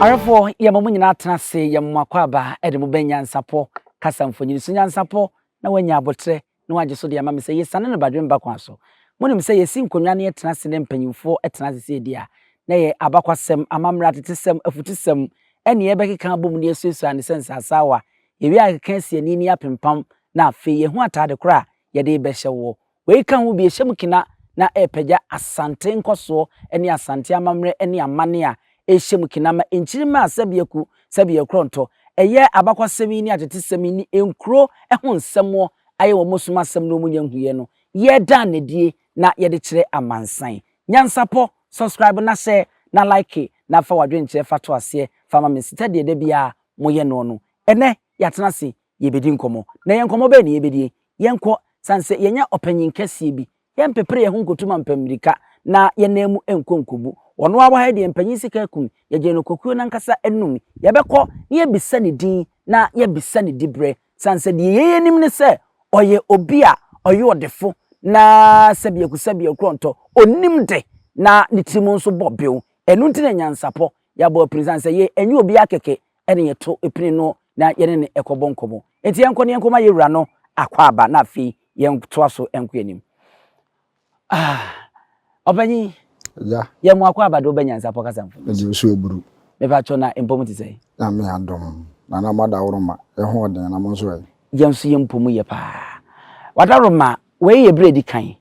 Arefo ye mamu nyina atenase ye mmakwaba ede mu NYANSAPO kasamfonyini so NYANSAPO na wanya abotre na waje so de amame se yesane ne badwe mbakwa so monim se yesi nkonwa ne tenase ne mpanyimfo etenase se dia na ye abakwasem amamra tetesem afutisem ene ye bekeka bom ne yesusu ane sense asawa ye wi akeka siani ni apempam na afe ye hu atade kora ye de be hyewo we kan wo bi ehyem kina na epeja asante nkoso ene asante amamre ene amane a ehyem kinama enchirima asabieku sabiekronto eye abakwasemi ni atetesemi ni enkro eho nsemo aye wo mosuma asem no munyanhuye no ye da ne die na ye de kire amansan NYANSAPO subscribe na share na like na fa wadwe nkire fato ase fa ma steady de bia moye no no ene yatenase ye bedi nkomo na ye nkomo be ne ye bedie ye nko sanse yenya opanyin kase bi ye mpepere ye hu nkotuma mpamirika na ye namu enkonkobu ono aba ha de empanyin sika kum ye je no kokuo na nkasa enum ye bekọ ye bisa ne din na ye bisa ne dibre sanse de ye nim ne se oye obi a oye odefo na sabie kronto onim de na ne timo nso bobbew enu ntine NYANSAPO ya bo presence ye enye obi akeke ene ye to epini no na ye ne ekobonkomo enti enko ne enkoma ye wura no akwa aba na afi ye to aso enko enim obanyi ya ye mu akwa aba do NYANSAPO kasamfo eji so eburu me ba cho na empom ti sei na me adom na na mada woroma eho den na mo so yemso yempom ye pa wadaroma we ye bredi kan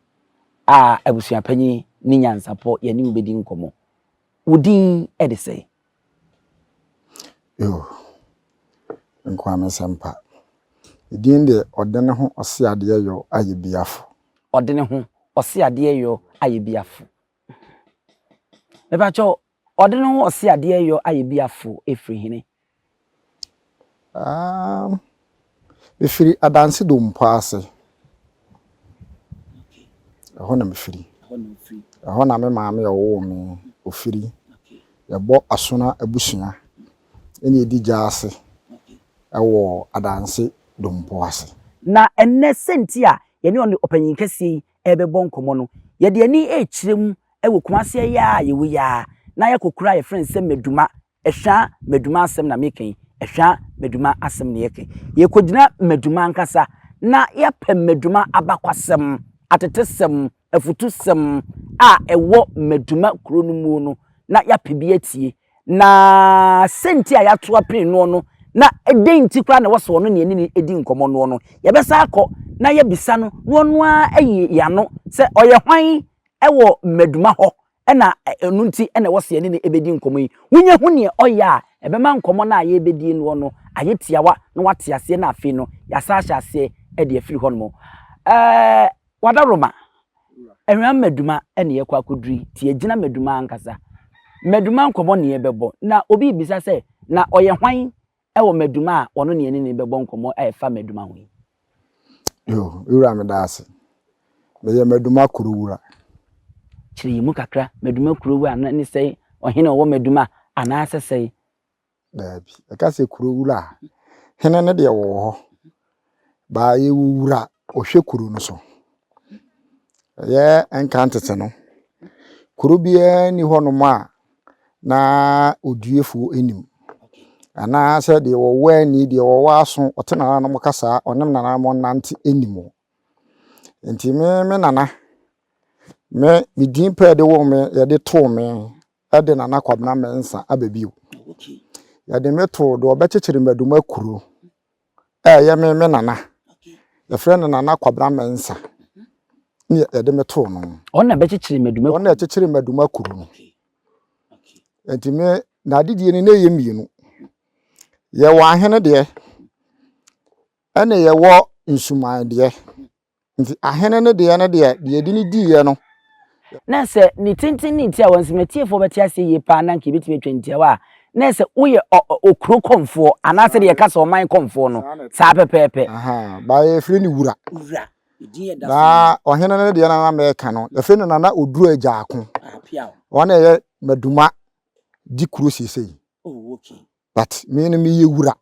abusua panyi ni NYANSAPO ye ni ubedi nkomo udin ede sei yo nkwa me sempa edin de Odeneho Oseadeayo Ayebiafo Odeneho Oseadeayo Ayebiafo me ba cho Odeneho Oseadeayo Ayebiafo efri hene efiri adanse do mpo ase ho na mefiri ho na me maame ya wo me ofiri ya bo asona abusua eni edi jaase ewo adanse do mpo ase na enne senti a ye ne opanyin kase ebebo nkomo no ye de ani ekirem ewo kumase ya ye wi ya na ye kokura ye friend se Meduma ehwa Meduma asem na meken ehwa Meduma asem na yeke ye kodina Meduma nkasa na ye pem Meduma abakwasem atetesem afutusem a ewo Meduma kuro no mu no na ya pebi atie na senti a ya to apin no na edenti kwa na woso no ne ni edi nkomo no ye besa akọ na ye bisa no no a ayi ya no se oye hwan ewo Meduma ho na enu nti na wose ye ne ebedi nkomo yi wunye hu ne oya ebema nkomo na aye ebedi no ayetiawa na wate ase na afi no ya sa sha ase e de afiri ho no wadaroma enwa Meduma ene ye kwa koduri ti agina Meduma ankasa Meduma nkomo ne ye bebo na obi bisa se na oye hwan ewo Meduma a ono ne ne bebo nkomo fa Meduma ho yo ura me daase me ye Meduma kuruwura chiri mu kakra Meduma kuruwura na ne sei ohene owo Meduma ana asesei dabi aka se kuruwura hene ne de wo ho ba ye wura ohwe kuru no so ye enkantete no kuru bia ni ho no ma na oduefo enim ana se de wo wani de wo waso otena na mo kasa onem nana mo nante enimo enti me nana me din pa de wo me ye de to me ade nana kwabna mensa ababiu ya de me to do obekekere Meduma kuro ye me nana ya friend nana kwabna mensa ni ye de me to no ona bekekere Meduma ona ekekere Meduma kuro no enti me na adidie ni na ye mienu ye wa hene de ene ye wo nsuman de nti ahene ne de de di ni di ye no na se ni tintin ni ti a wansimetie fo beti ase ye pa na nke betime twentia wa na se wo ye okro konfo ana se de ye kasa oman konfo no sa pepepe ba ye firi ni wura idin da na ohene ne de na me ka no ye firi na oduru agya ako wona ye Meduma di kuro sesei okay but me no me ye wura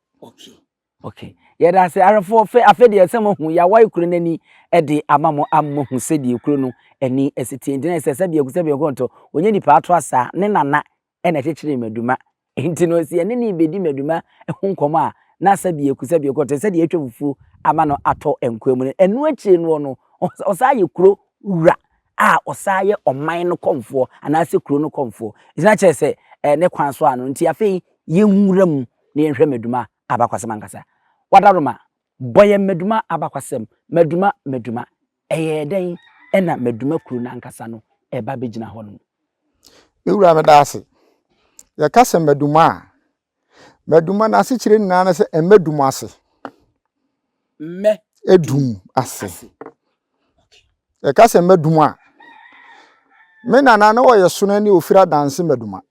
okay ye da se arefo fe afede ye sem hu ya wai kuro nani e de amamo ammo se de kuro no eni esiti ndina se se bi konto onye nipa ato asa ne nana e na kekere Meduma enti no si ene ni bedi Meduma ho nkoma na sabi ekusabi ekote se de etwa fufu ama no ato enkwam no enu achi no osaye kuro wura a osaye oman no komfo ana se kuro no komfo ina che se ne kwan so ano nti afei ye nwuram na yenhwe Meduma abakwasem ankasa wadaroma boye Meduma abakwasem Meduma den ena Meduma kuro na ankasa no eba begina ho no me wura me da ase ya kasa Meduma na ase kire nina na se Meduma ase me edum ase ya kasa Meduma me nana na wo yesona ni ofira danse Meduma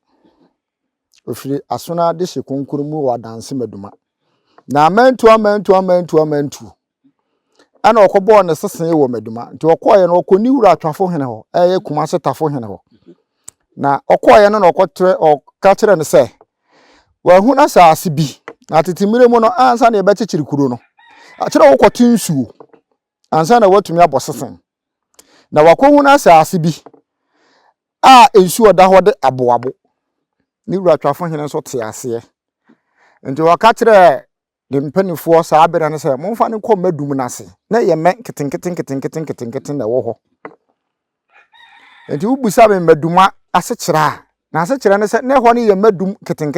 ofiri asona de hye konkurumu wa danse Meduma na amantu ana okobo ne sesen wo Meduma nti okoye no okoni wura atwafo hene ho eye kuma se tafo hene ho na okoye no okotre okakire ne se wa hu na sa ase bi na tetimire mu no ansa na ebekekiri kuro no akire wo kotu nsuo ansa na watumi abosesen na wakohu na sa ase bi a ensuo da ho de aboabo ni wura atwafo hene so te ase nti wakakire de mpanifo sa abere ne se momfa ne kɔ Medum na se na ye me keten na wo ho enti ubusa me Meduma ase kira na ase kira ne se ne ho ne ye Medum keten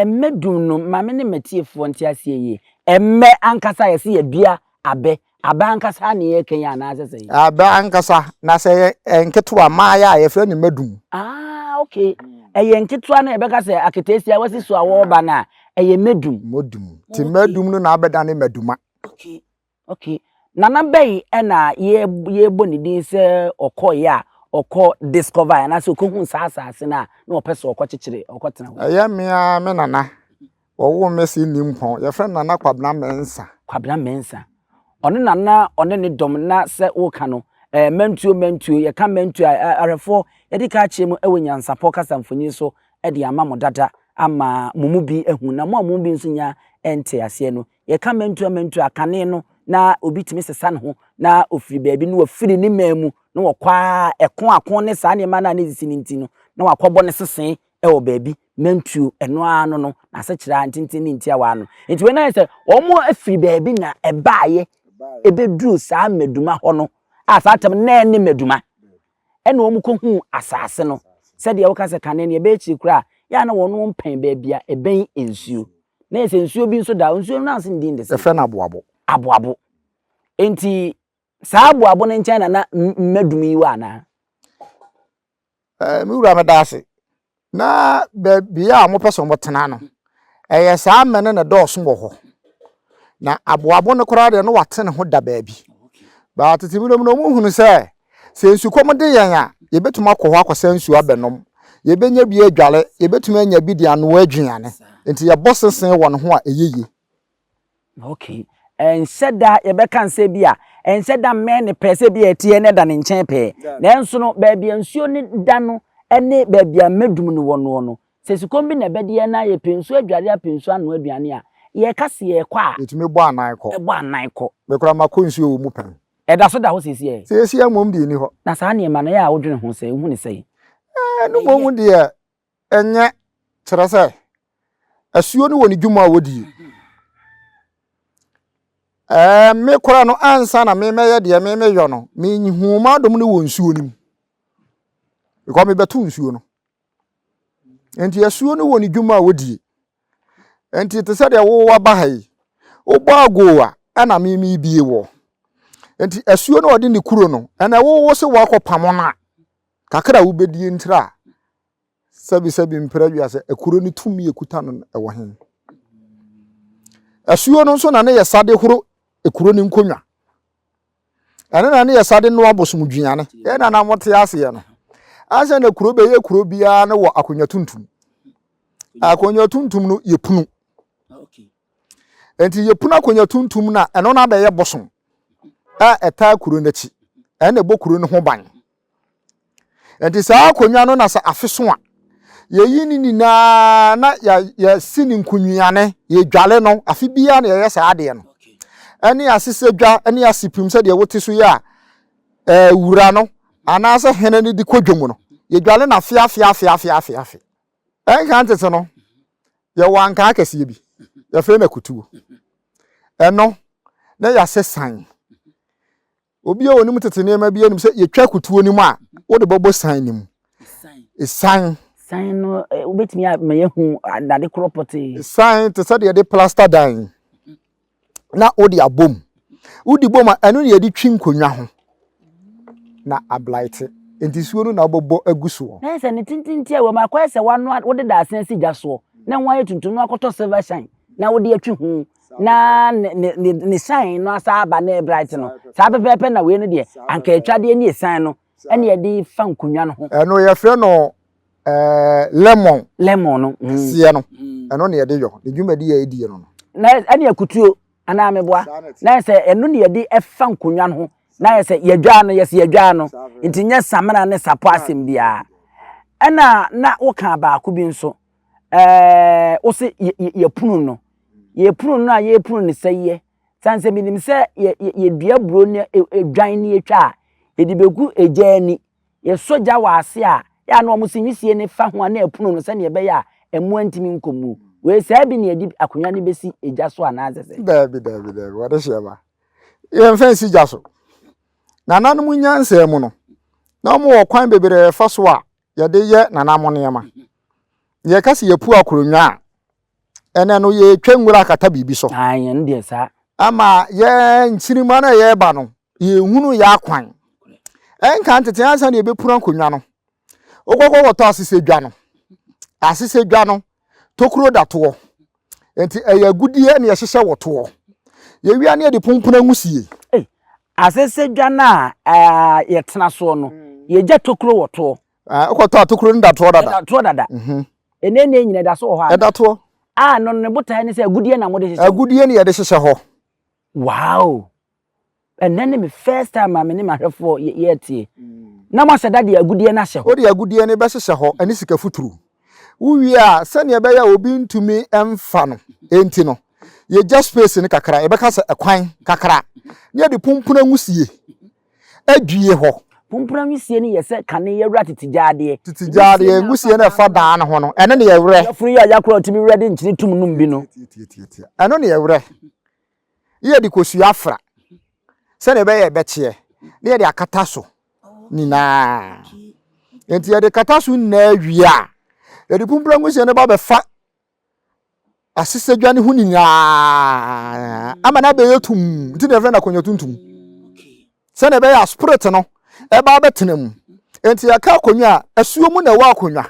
Medum no mame ne matiefo nti ase ye emme ankasa ye se ye dua abe ankasa ne ye kan ya na ase se abe ankasa na se enketo amaaya ye fra ne Medum okay eye nketwa na ebeka se aketesia wasi so awoba na eye Medum ti Medum no na abeda ne Meduma okay nana bei na ye boni din se okoye a oko discover na se okohu saasase na opese okokekere okotena eye mea me nana wo mesi nimpon ye fra nana Kwabra Mensa ono nana ono ne dom na se woka no mentuo ye ka mentuo arefo ye di ka chiem ewo NYANSAPO kasamfonyi so e di ama modada ama mumubi ehu na mo mumubi nso nya ente ase no ye ka mentuo akane no na obi timi sesa ne ho na ofiri baabi no ofiri ne mamu na wokwa akon ne sa ne ma na ne sisi nti no na wakobo ne sesen ewo baabi mentuo eno ano no na se kira ntintin ne ntia wa no enti we na se omo afiri baabi na ebaaye ebeduru sa Meduma ho no asatem na ne Meduma ena omu kohu asase no se de woka se kane ne ebe chi kura ya na wono mpan baabia eben ensuo na ese ensuo bi nso da ensuo na asen din de se efe na aboabo enti sa aboabo ne nchen na Medum yi wa na mi wura me da ase na baabia mo person botena no eye sa amene na dooso wo ho na aboabo ne kora de no watene ho da baabi ba tetimiro no mu hunu se ensukom de yan a ye betuma kɔ ho akosa nsuo abenom ye benya bi adwale ye betuma anya bi de ano adwuane enti ye bosesen wɔ no ho a eyeye okay ensheda ye beka nse bi a ensheda men ne pese bi etie ne da ne nchen pe na enso no baabi nsuo ne da no ene baabi a Medum no wɔ no se sukom bi na bede na ye pensuo adwale a pensuo ano aduane a ye kase ye kɔ a etumi bɔ anan kɔ be kora makɔ nsuo wɔ mu pan eda so da ho sisi sisi amom di ni ho na sa ne ma no ya wodwene ho se hu ne sei no bomu de enye kyerɛ sɛ asuo no wɔ ne dwuma wodi me kora no ansa na me meyɛ de me yɔ no me nhuma dom no wɔ nsuo nim because me beto nsuo no enti asuo no wɔ ne dwuma wodi enti te sɛ de wo waba ha yi wo ba go a ana me bie wɔ enti asuo no ɔde ne kuro no ana wo se wakɔpam no a kakra wo bedie ntra sabi mpra wiase akuro ni tumi ekuta no ɛwɔ hen asuo no nso na ne yɛsade horo ekuro ni nkonwa ɛne na ne yɛsade no abosom dwuane na na mote ase ye no ase na kuro be ye kuro bia na wɔ akonwa tuntum no yepunu enti yepunu akonwa tuntum na ɛno na be ye bosom eta kuro n'achi ɛna bo kuro no ho ban enti saa akonwa no na sa afeso a yeyi ni na ya sini nkunwiane ye dwale no afi bia na ye saa de no ene asese dwa ene asipim se de wote so ya wura no anase hene ne di kodwom no ye dwale na fia enkante no ye wanka akese bi ye fe na kutuo eno na ya sesan obi a onim tete ne ma bi anim se ye twa kutuo ni mu a wo de bobo san ni mu san no obetimi a me yehu na de property san te se de plaster dan na wo de abom wo di bom eno ne ye de twi nkonwa ho na ablight enti suo no na bobo aguso na se ne tintinti a wo ma kwa se wano wo de da asen si gyaso na nwa ye tuntum no akoto silver shine na wo de atwi ho na ne shine no asa aba na bright no sa pepepe na we no de anka etwade ne shine no ene ye de fa nkonwa no ho eno ye fre no lemon no sie no eno ne ye de yo de dwuma de ye di no na ene akutuo ana meboa na se eno ne ye de efa nkonwa no ho na ye se yedwa no yes yedwa no nti nya samana ne sapo asem bia ena na woka ba ko bi nso wo se ye punu no a ye punu ne seye sanse minim se ye dua bro ne edwan ne etwa ye di begu ejani ye soja wa ase a ya no mo sinwisie ne fa ho na epunu no se ne be ya emu antimi nkomu we se bi ne edi akonwa ne besi eja so ana azese dabi wada sheba ye mfansi jaso nananum nyansa mu no na mo kwan bebere fa so a ye de ye nanam ne ma ye kase ye pu akoronwa ene no ye twanwura akata bibi so ayen ndie sa ama ye nchirima na ye ba no ye hunu ya kwan enka ntete ansa na ye bepura akoronwa no ogogwo woto asese dwa no tokuro dato enti eye gudie na ye hyehye woto ye wia na ye de pompuna ngusie asese dwa na ye tena so no ye gya tokuro woto okoto atokuro ndato dada enene nyine da so ho dato no ne botai ne se agudie na mode hyehye agudie ne ye de hyehye ho wow and then me first time am ne mahwefo ye tie na ma seda de agudie na hye ho o de agudie ne be hyehye ho ani sika futuru uwi a sane be ya obi ntumi emfa no enti no ye just space ne kakra e be ka se ekwan kakra ne de pumpuna ngusie adwie ho pumpuna ngusie ne yese kane ye wura titijaade ngusie na fa daa ne ho no ene ne ye wure ya free ya yakro timi ready nchini tum num bi no eno ne ye wure ye de kosu afra sane be ye beche ne de akata so nina enti ye de kata so na awie a ye de pumpuna ngusie ne ba be fa asise dwane hu nina ama na be yetum nti na fe na konyo tuntum sane be ya spirit no e ba betenam enti ya ka konwa asuo mu na wa konwa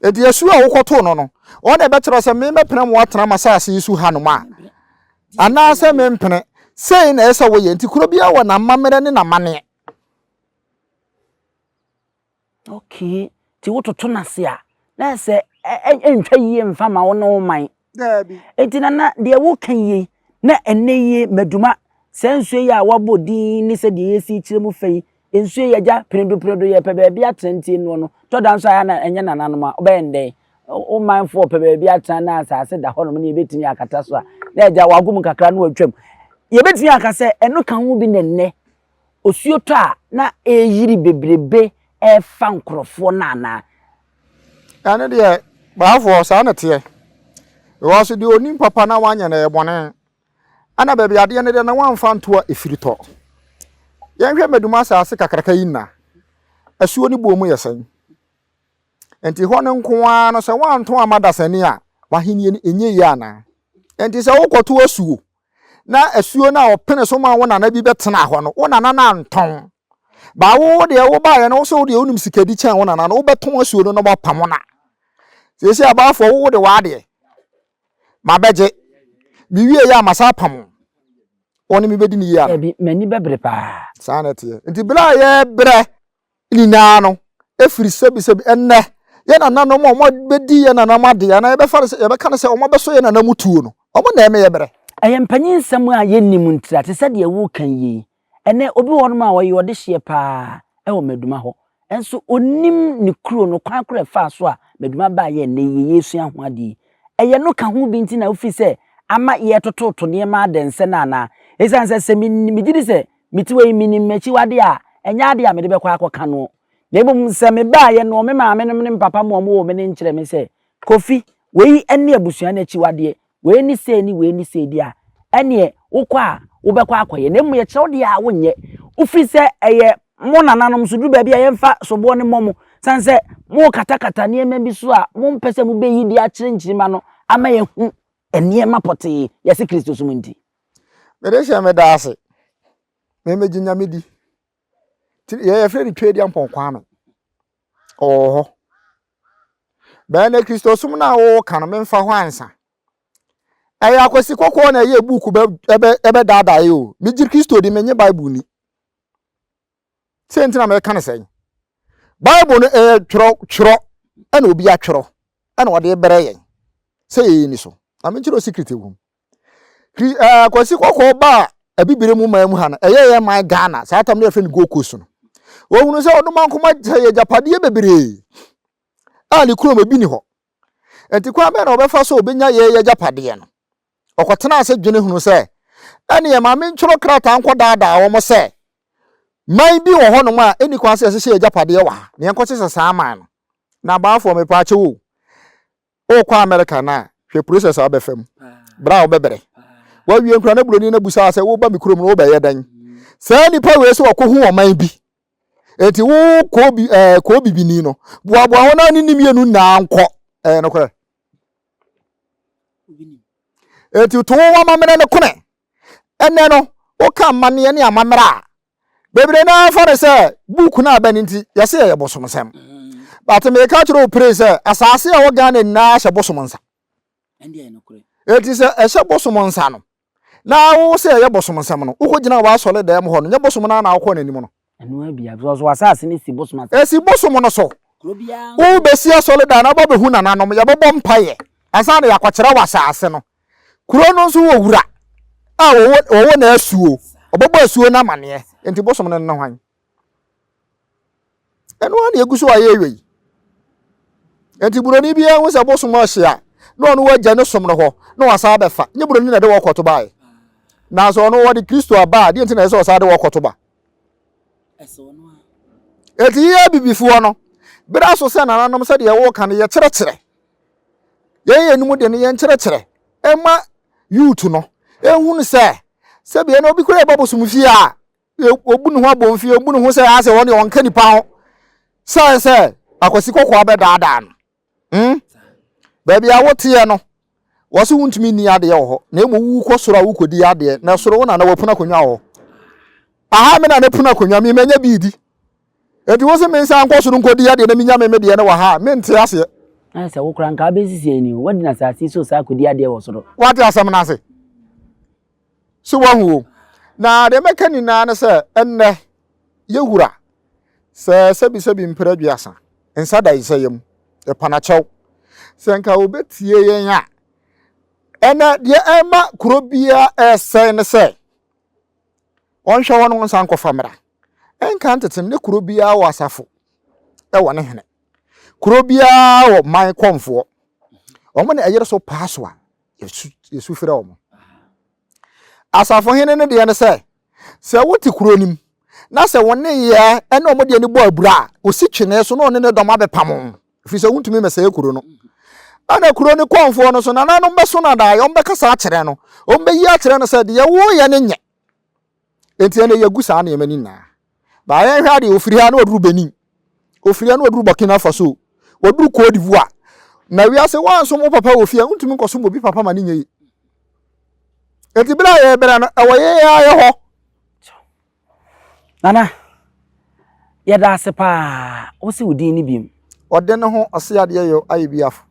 enti asuo a wokoto no o na be tero se me mepena mo atena masase isu hanoma ana se me mpene sei na esa wo ye enti kuro bia wo na mamere ne na mane okay ti wototo na se a na se entwa yie mfa ma wo no man dabi enti na de wo kan yie na eneye Meduma sensuo ya wabodi ni se de yesi kiremu fei ensuo ya ja predo ye pe bia trentie no to dan so ya na enye nananom a obende o manfo pe bia atran na asase da hono ne betimi akata so a na ja wagum kakra no atwam ye betimi akase eno kan ho bi nenne osuo to a na eyiri bebrebe e fa nkrofo na na ane de baafo sa na te wo so de onim papa na wanya na ebone ana baby ade ne de na wamfa ntoa efirito yenhwe Meduma asase kakraka yina asuo ni bomu yesan enti ho ne nkoa no se wanto amadasani a wahenie enye yi ana enti se wokoto asuo na asuo na opene so ma wona na bi betena ho no wona na nton ba wo de wo ba ye no so de onum sikadi chan wona na wo beton asuo no ba pamona se abafo wo de wa de mabeje biwie ya masa pam oni mi bedi ni ya bi mani bebre pa sanete nti bla ye bre ni na no efiri sebi enne ye na nanom mo bedi ye na namade ya na ye be fare ye be kan se o mo be so ye na namutuo no o mo na eme ye bre aye mpanyin nsem a ye nim ntira te se de wo kan yi ene obi won ma wo ye ode hye pa e wo Meduma ho enso onim ni kuro no kwan kro fa so a Meduma ba ye ne ye yesu ahoade eye no ka ho bi nti na ofi se ama ye tototo ne ma adense na na esan se mi gidi se mitiwe minim machi wade a enya ade a me de be kwa akoka no Nebum se me ba ye no me maame no me papa mo wo me ne nkyere me se Kofi wei ene abusua na chi wade wei ni se ni wei ni se di a ene wokọ a wobekọ akoye na mu ye kyerɛ de a wonye ufi se eye mo nananom so du ba bia ye mfa sobo ne momo sanse mo katakata ne ma bi so a mo mpese mo beyi di a kyerɛ nkyirima no ama ye hu ene ma pote yesi Kristo so munti Mere hye me da ase me meginya me di ye fredi twedi ampon kwame oh ba na Kristo sum na wo kan me mfa ho ansa aya akwesi kokko na ye book ebe dada yo me gir Kristo di menye Bible ni sentina me kan sen Bible no twro ana obi atwro ana wode bere yen sei ni so ame chiro secret egum akwesi kokko ba Abibirem mu ha na eye my Ghana sa atam na friend go kosu no wo hunu se oduma nkoma ye japade bebere ali kuro bi ni ho enti kwa be na obefa so obenya ye japade no okotena ase dwene hunu se ene ye maame ntworo krata anko daada wo mo se man bi wo hono ma eni kwa se se ye japade wa ne enko se sa man no na baafo me pa chewo o kwa America na hwe process abefam bra obebere wa wie nkura na buloni na busa se wo ba mi kurom no wo be ye dan se ni pa we se wo ko hu o man bi enti wo ko bibini no boaboa ho na ni mienu na anko no kore enti to wa mamene ne kone enne no o ka mane ne amamera bebere na fare se book na ba ni nti yese ye bosomsem but me ka chiro praise asase a wo Ghana na hye bosomnsa ende no kore enti se hye bosomnsa no na wo se ye bosomnsem no wo ko gina wa sole da mo ho no nye bosom na na akọ nanim no enu abia so asase ni si bosom asase esi bosom no so krobia wo besia sole da na ba behu na nanom ya bobọ mpaye asa na yakwakere wa asase no kuro no so wo wura a wo na asuo obobọ asuo na mane enti bosom no hwan enu na eguso aye ewei enti buroni bia wo se bosom ahia no no wagya ne som no ho no wasa abefa nye buroni na de wo kwoto bae na so no wodi Kristo aba de enti na so wasa de wo kwoto ba eso no eti ye bibifo no bira so se nananom se de wo kan ye kyerɛkyerɛ ye enum de ne ye kyerɛkyerɛ ema youth no ehunu se bia no obi kura babosum fie a obu ne ho abomfie obu ne ho se ase won de won ka nipa ho se akwasi kokko abɛdaadaa no ba bia wote no wo so wuntumi ni ade wo ho na emu wu kɔ soro a wu kodi ade na soro wo na wapuna konwa ho aha me na ne puna konwa me manya biidi enti wo se me nsa nkɔ soro nkodi ade na minya me de na wa ha me nte ase ase wo kura nka bezisi ani wadi na sase so sa kodi ade wo soro wate asam na ase so wa hu na de mekani na na se enne ye wura se sebi mperaduasa ensa da isayem e panachew se nka obetie yen a ena de ema kurobia ese ne se onhwe wono nsa nkofa mra enka ntetem ne kurobia wo asafo e wo ne hene kurobia wo man konfo omo ne eyere so paaso a yesu fira omo asafo hene ne de ne se wote kuronim na se wonne ye ene omo de ne bo abura osi twene so no ne dom abepam fi se wuntumi mese kuro no ana kuro ne konfo no so na nanom beso na da yo mbekasa akere no ombeyi akere no se de ye wo ye ne nye enti ene ye gusa na yemani na ba ye hwa de ofiri ha na oduru Benin ofiri ha na oduru Burkina Faso oduru Cote d'Ivoire na wi ase wanso mo papa ofia wuntumi nkoso mo bi papa ma ne nye enti bla ye bra na awoye ya ho nana ya da ase pa wo se udi ni bim Odeneho Oseadeayo Ayebiafo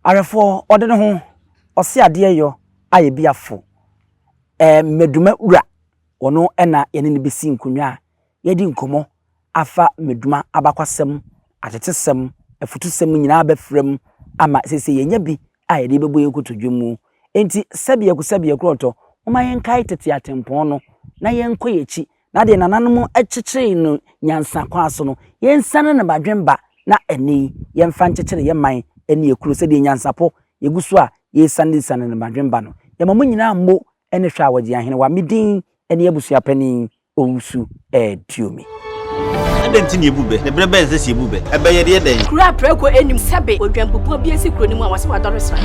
arefo Odeneho Oseadeayo Ayebiafo Meduma ura ono ena yene ne besi nkonwa yedi nkomo afa Meduma abakwasem atetesem afutusem nyina abafrem ama sese yenya bi ayede bebo yenkotodwemu enti sabia kroto oma yenkai tete atempon no na yenko yechi na de nananom akyekyere no nyansa kwaso no yensane na badwemba na eni yemfa nkyekere yeman eni ekuru se de nyansapo yeguso a yesane na badwemba no yemamu nyina mmo ene hwa awodi ahene wa medin eni abusua pani owusu tiomi adenti ne ebube ne brebe nse si ebube ebe ye de den kura preko enim sebe odwampopo bi esi kuro ni mu a wase wadore sra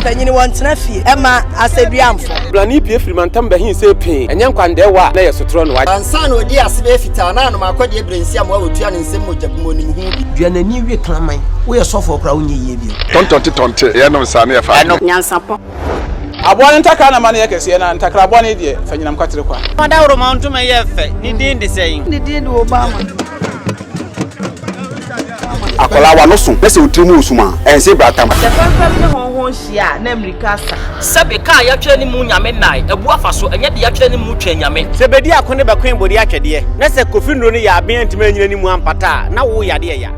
tanyini wantena fie ema Asebiamfo blani pie frimantam bahin se pin enye nkwande wa na yesotro no wa ansa na odi asebe fita na no makodi ebrensi am wa otua ne nsem mojabumo ni hu bi duanani wie klaman wo ye sofo okra wo nye yie bi tontonte ye no sane ya fa NYANSAPO abone ntaka na mane yakese na ntakra abone die fanyinam kwatere kwa mada woro ma ntoma ye fe ni din de sei ni din de Obama akola wa no so pese utrimu usuma ense bratam the first ne honhon hia na America sa sebe ka ya twa ni mu nyame nai ebu afa so enye de ya twa ni mu twa nyame sebedi akone bakwen bodi akyede na se kofi nro ne ya aben ntima nyina ni mu ampata na wo yade ya